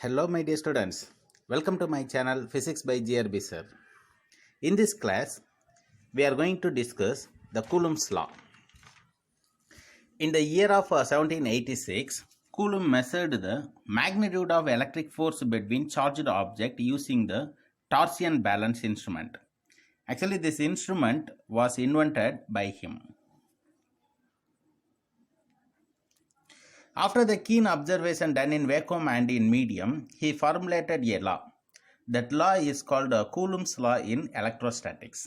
Hello my dear students, welcome to my channel Physics by GRB sir. In this class, we are going to discuss the Coulomb's law. In the year of 1786, Coulomb measured the magnitude of electric force between charged object using the torsion balance instrument. Actually, this instrument was invented by him. After the keen observation done in vacuum and in medium, he formulated a law. That law is called Coulomb's law in electrostatics.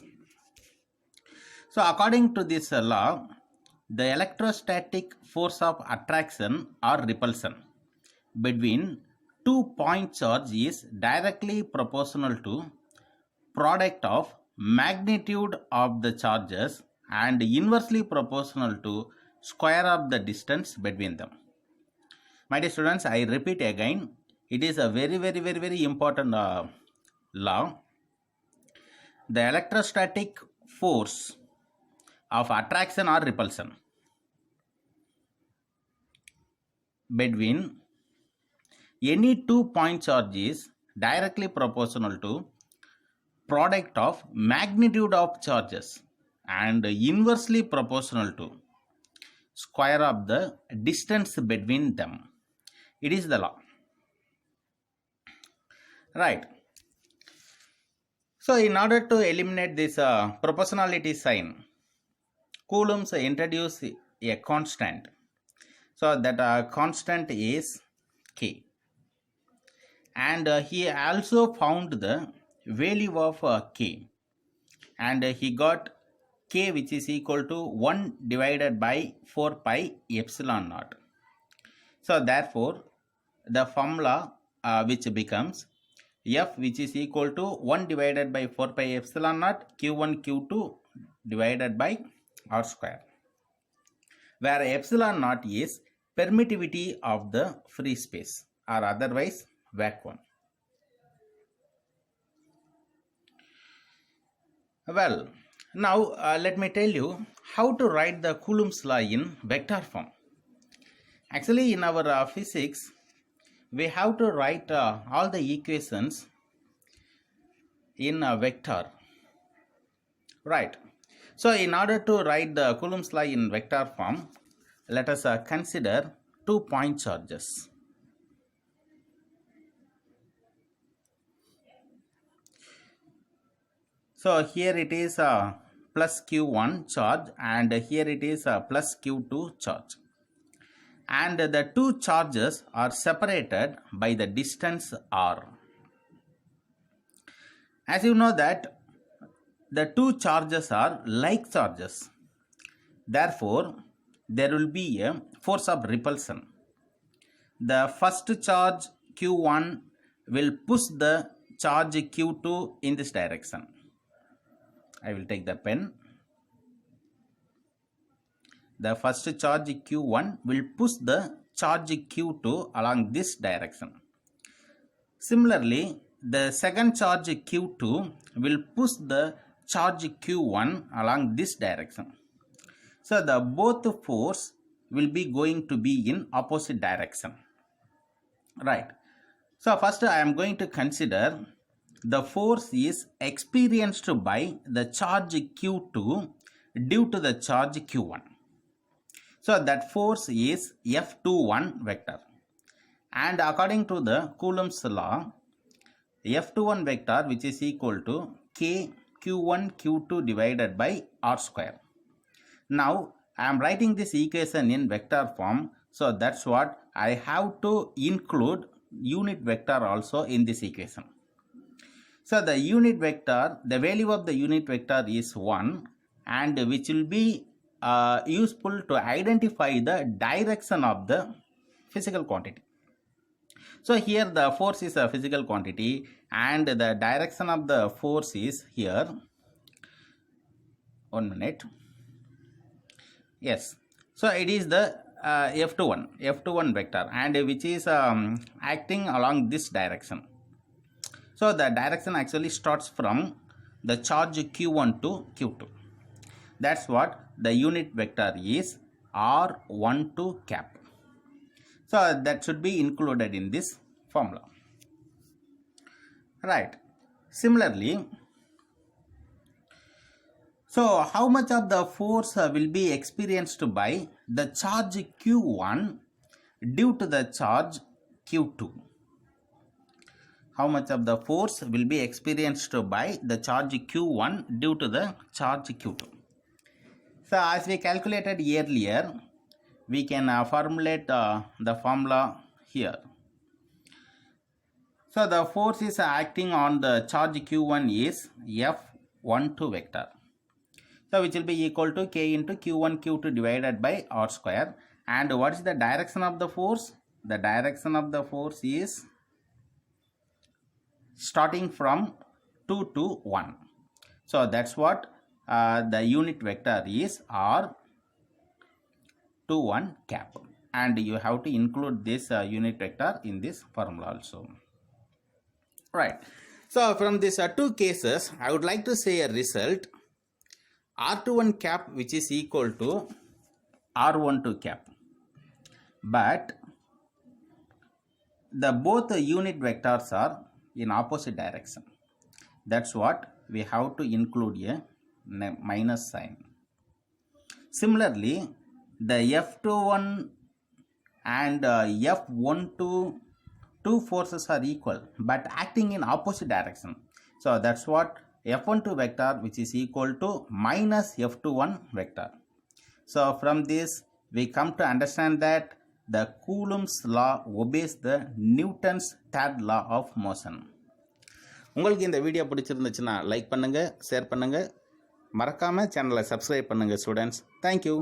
So according to this law, the electrostatic force of attraction or repulsion between two point charge is directly proportional to product of magnitude of the charges and inversely proportional to square of the distance between them. My dear students, I repeat again, it is a very important law. The electrostatic force of attraction or repulsion between any 2 point charge is directly proportional to product of magnitude of charges and inversely proportional to square of the distance between them. It is the law. Right. So in order to eliminate this proportionality sign, Coulomb introduced a constant. So that constant is K. And he also found the value of K. And he got K which is equal to 1 divided by 4 pi epsilon naught. So therefore, the formula which becomes F which is equal to 1 divided by 4 pi epsilon naught Q1 Q2 divided by R square, where epsilon naught is permittivity of the free space or otherwise vacuum. Well, now let me tell you how to write the Coulomb's law in vector form. Actually, in our physics, we have to write all the equations in a vector, right? So, in order to write the Coulomb's law in vector form, let us consider 2 point charges. So, here it is plus Q1 charge and here it is plus Q2 charge. And the two charges are separated by the distance r. As you know that the two charges are like charges, therefore there will be a force of repulsion. The first charge Q1 will push the charge Q2 in this direction. I will take the pen. The first charge Q1 will push the charge Q2 along this direction. Similarly, the second charge Q2 will push the charge Q1 along this direction. So, the both force will be going to be in opposite direction. Right. So, first I am going to consider the force is experienced by the charge Q2 due to the charge Q1. So that force is F21 vector, and according to the Coulomb's law, F21 vector which is equal to K Q1 Q2 divided by R square. Now I am writing this equation in vector form, so that's what I have to include unit vector also in this equation. So the unit vector, the value of the unit vector is 1, and which will be useful to identify the direction of the physical quantity. So here the force is a physical quantity and the direction of the force is here. 1 minute. Yes. So it is the F21 vector, and which is acting along this direction. So the direction actually starts from the charge Q1 to Q2. That's what the unit vector is, R12 cap. So that should be included in this formula. right? Similarly, so how much of the force will be experienced by the charge q1 due to the charge q2? How much of the force will be experienced by the charge q1 due to the charge q2? So as we calculated earlier, we can formulate the formula here. So the force is acting on the charge q1 is F12 vector. So which will be equal to k into q1 q2 divided by r square. And what is the direction of the force? The direction of the force is starting from 2 to 1. So that's what the unit vector is r21 cap. And you have to include this unit vector in this formula also. Right. So from these two cases, I would like to say a result r21 cap which is equal to r12 cap. But the both unit vectors are in opposite direction. That's what we have to include a minus sign. Similarly, the F21 and F12 two forces are equal but acting in opposite direction. So that's what F12 vector which is equal to minus F21 vector. So from this we come to understand that the Coulomb's law obeys the Newton's third law of motion. உங்களுக்கு இந்த video பிடிச்சிருந்துச்சுன்னா like பண்ணுங்க, share பண்ணுங்க, மறக்காம சேனலை subscribe பண்ணுங்க students. Thank you.